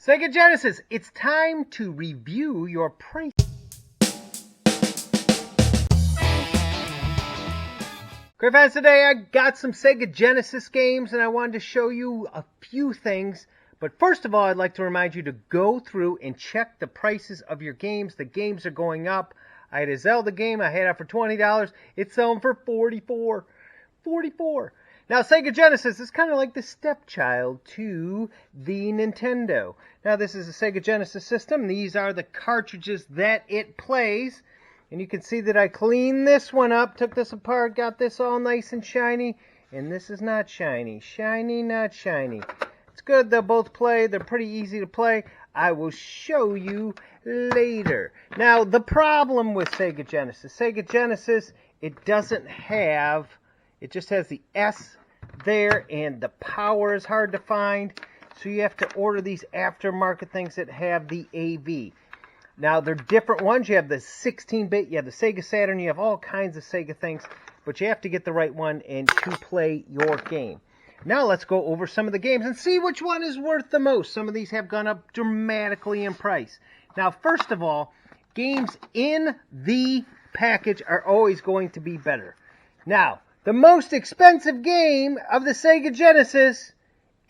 Sega Genesis, it's time to review your price. Great fans, today I got some Sega Genesis games and I wanted to show you a few things. But first of all, I'd like to remind you to go through and check the prices of your games. The games are going up. I had a Zelda game, I had it for $20. It's selling for $44. Now, Sega Genesis is kind of like the stepchild to the Nintendo. Now, this is a Sega Genesis system. These are the cartridges that it plays. And you can see that I cleaned this one up, took this apart, got this all nice and shiny. And this is not shiny. Shiny, not shiny. It's good. They'll both play. They're pretty easy to play. I will show you later. Now, the problem with Sega Genesis, it doesn't have... It just has the S there, and the power is hard to find. So you have to order these aftermarket things that have the AV. Now, they're different ones. You have the 16-bit, you have the Sega Saturn, you have all kinds of Sega things. But you have to get the right one and to play your game. Now, let's go over some of the games and see which one is worth the most. Some of these have gone up dramatically in price. Now, first of all, games in the package are always going to be better. Now, the most expensive game of the Sega Genesis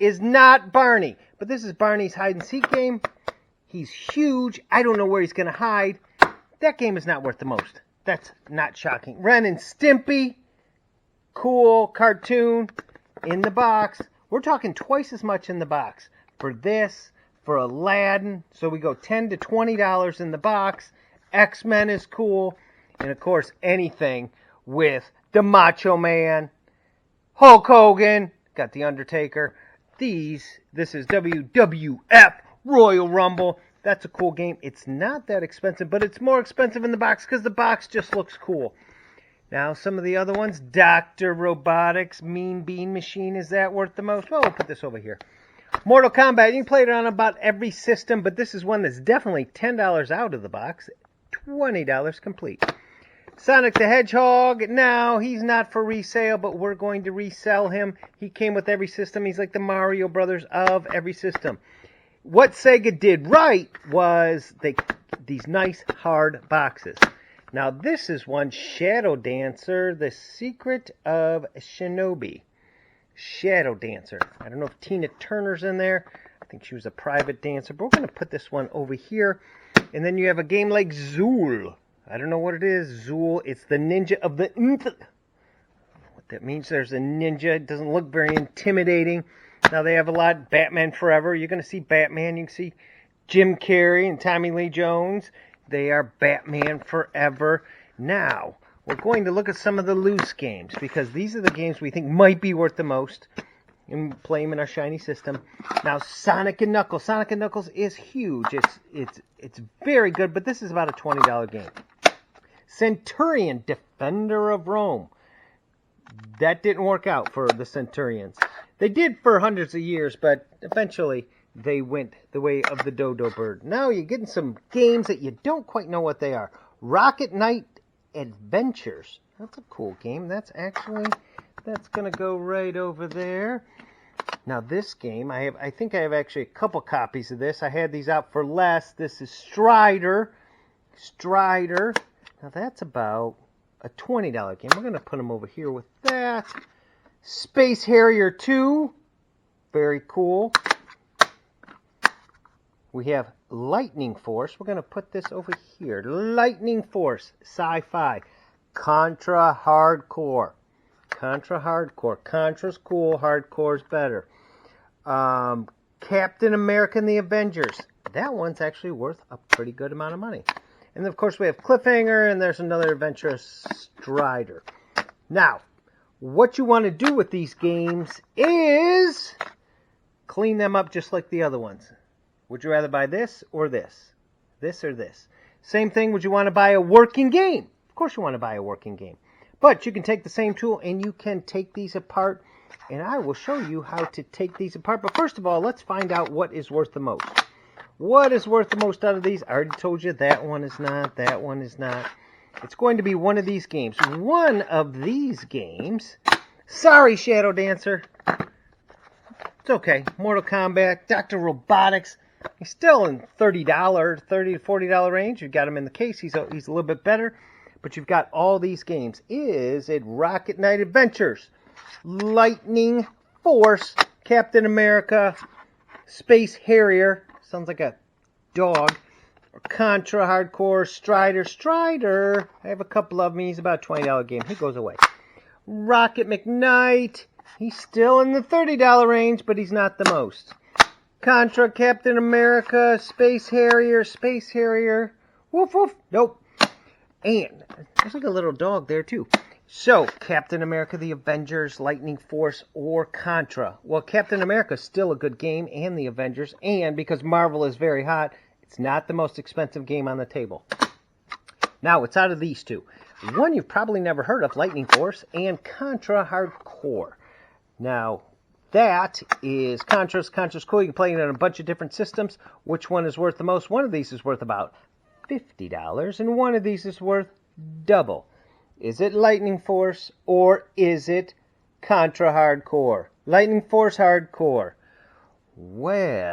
is not Barney. But this is Barney's hide-and-seek game. He's huge. I don't know where he's going to hide. That game is not worth the most. That's not shocking. Ren and Stimpy. Cool cartoon in the box. We're talking twice as much in the box. For this, for Aladdin. So we go $10 to $20 in the box. X-Men is cool. And of course, anything with the Macho Man, Hulk Hogan, got the Undertaker. This is WWF Royal Rumble. That's a cool game. It's not that expensive, but it's more expensive in the box because the box just looks cool. Now, some of the other ones, Dr. Robotics, Mean Bean Machine, is that worth the most? Well, we'll put this over here. Mortal Kombat, you can play it on about every system, but this is one that's definitely $10 out of the box, $20 complete. Sonic the Hedgehog, now he's not for resale, but we're going to resell him. He came with every system. He's like the Mario Brothers of every system. What Sega did right was these nice hard boxes. Now this is one, Shadow Dancer, The Secret of Shinobi. Shadow Dancer. I don't know if Tina Turner's in there. I think she was a private dancer, but we're going to put this one over here. And then you have a game like Zool. I don't know what it is. Zool. It's the ninja of the... What that means, there's a ninja. It doesn't look very intimidating. Now, they have a lot. Batman Forever. You're going to see Batman. You can see Jim Carrey and Tommy Lee Jones. They are Batman Forever. Now, we're going to look at some of the loose games, because these are the games we think might be worth the most. And play them in our shiny system. Now, Sonic and Knuckles. Sonic and Knuckles is huge. It's very good, but this is about a $20 game. Centurion, Defender of Rome. That didn't work out for the Centurions. They did for hundreds of years, but eventually they went the way of the dodo bird. Now you're getting some games that you don't quite know what they are. Rocket Knight Adventures. That's a cool game. That's going to go right over there. Now this game, I think I have actually a couple copies of this. I had these out for less. This is Strider. Now that's about a $20 game. We're going to put them over here with that. Space Harrier 2. Very cool. We have Lightning Force. We're going to put this over here. Lightning Force. Sci-fi. Contra Hardcore. Contra's cool. Hardcore's better. Captain America and the Avengers. That one's actually worth a pretty good amount of money. And of course we have Cliffhanger, and there's another adventure, Strider. Now, what you want to do with these games is clean them up just like the other ones. Would you rather buy this or this? This or this? Same thing, would you want to buy a working game? Of course you want to buy a working game. But you can take the same tool and you can take these apart. And I will show you how to take these apart. But first of all, let's find out what is worth the most. What is worth the most out of these? I already told you that one is not. That one is not. It's going to be one of these games. One of these games. Sorry, Shadow Dancer. It's okay. Mortal Kombat, Dr. Robotics. He's still in $30, $30 to $40 range. You've got him in the case. He's a little bit better. But you've got all these games. Is it Rocket Knight Adventures, Lightning Force, Captain America, Space Harrier, sounds like a dog, or Contra Hardcore, Strider, I have a couple of them. He's about a $20 game. He goes away. Rocket McKnight, he's still in the $30 range, but he's not the most. Contra, Captain America, Space Harrier, woof woof, nope. And there's like a little dog there too. So, Captain America, the Avengers, Lightning Force, or Contra. Well, Captain America's still a good game, and the Avengers, and because Marvel is very hot, it's not the most expensive game on the table. Now, it's out of these two. One you've probably never heard of, Lightning Force, and Contra Hardcore. Now, that is Contra's. Contra's cool. You can play it on a bunch of different systems. Which one is worth the most? One of these is worth about $50, and one of these is worth double. Is it Lightning Force or is it Contra Hardcore? Lightning Force Hardcore. Well,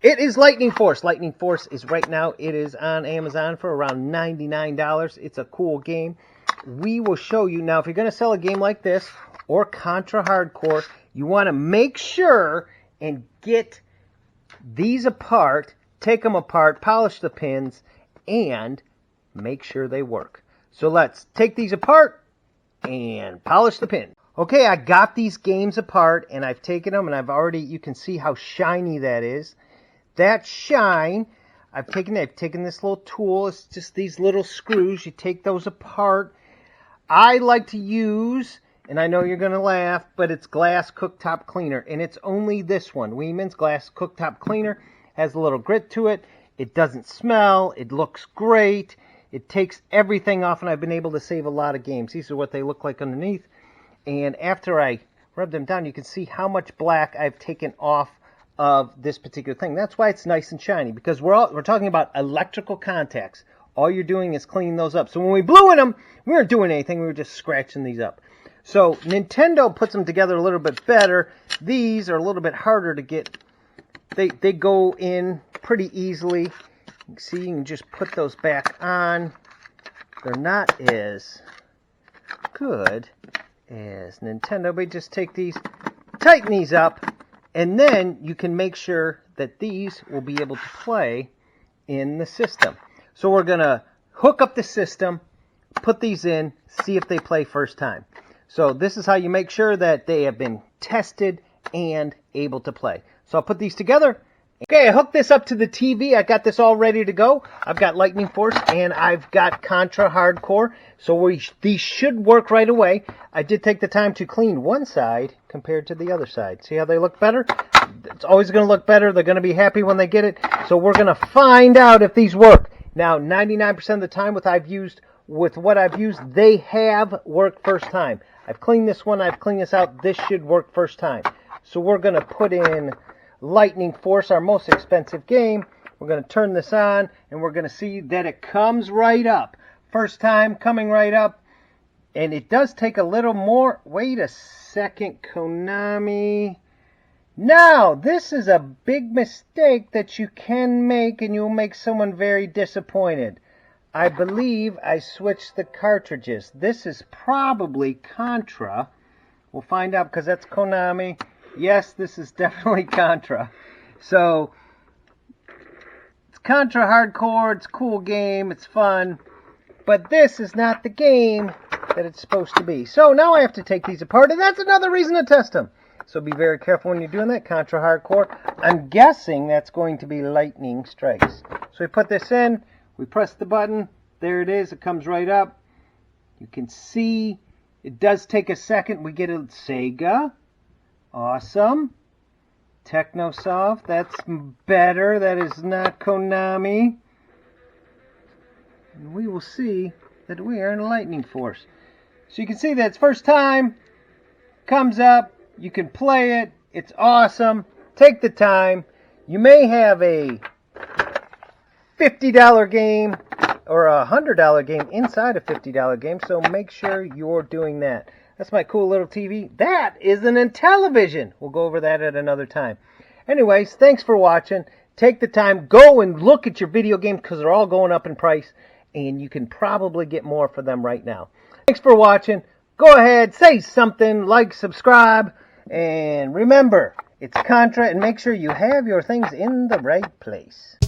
it is Lightning Force. Lightning Force is right now, it is on Amazon for around $99. It's a cool game. We will show you now, if you're going to sell a game like this or Contra Hardcore, you want to make sure and get these apart, take them apart, polish the pins, and make sure they work. So let's take these apart and polish the pin. Okay, I got these games apart and I've taken them and you can see how shiny that is. That shine, I've taken this little tool. It's just these little screws. You take those apart. I like to use, and I know you're going to laugh, but it's glass cooktop cleaner. And it's only this one, Weeman's glass cooktop cleaner. Has a little grit to it. It doesn't smell. It looks great. It takes everything off, and I've been able to save a lot of games. These are what they look like underneath. And after I rub them down, you can see how much black I've taken off of this particular thing. That's why it's nice and shiny, because we're talking about electrical contacts. All you're doing is cleaning those up. So when we blew in them, we weren't doing anything. We were just scratching these up. So Nintendo puts them together a little bit better. These are a little bit harder to get. They go in pretty easily. See, you can just put those back on. They're not as good as Nintendo, but just take these, tighten these up, and then you can make sure that these will be able to play in the system. So we're going to hook up the system, put these in, see if they play first time. So this is how you make sure that they have been tested and able to play. So I'll put these together. Okay, I hooked this up to the TV. I got this all ready to go. I've got Lightning Force and I've got Contra Hardcore. So these should work right away. I did take the time to clean one side compared to the other side. See how they look better? It's always going to look better. They're going to be happy when they get it. So we're going to find out if these work. Now, 99% of the time with what I've used, they have worked first time. I've cleaned this one. I've cleaned this out. This should work first time. So we're going to put in Lightning Force, our most expensive game. We're going to turn this on, and we're going to see that it comes right up. First time coming right up. And it does take a little more. Wait a second, Konami. Now, this is a big mistake that you can make, and you'll make someone very disappointed. I believe I switched the cartridges. This is probably Contra. We'll find out because that's Konami. Yes, this is definitely Contra. So, it's Contra Hardcore. It's a cool game. It's fun. But this is not the game that it's supposed to be. So, now I have to take these apart, and that's another reason to test them. So, be very careful when you're doing that. Contra Hardcore. I'm guessing that's going to be Lightning Strikes. So, we put this in. We press the button. There it is. It comes right up. You can see it does take a second. We get a Sega. Awesome. Technosoft, that's better. That is not Konami. And we will see that we are in Lightning Force. So you can see that it's first time. Comes up. You can play it. It's awesome. Take the time. You may have a $50 game or a $100 game inside a $50 game, so make sure you're doing that. That's my cool little TV. That is an Intellivision. We'll go over that at another time. Anyways, thanks for watching. Take the time. Go and look at your video games because they're all going up in price. And you can probably get more for them right now. Thanks for watching. Go ahead, say something, like, subscribe. And remember, it's Contra, and make sure you have your things in the right place.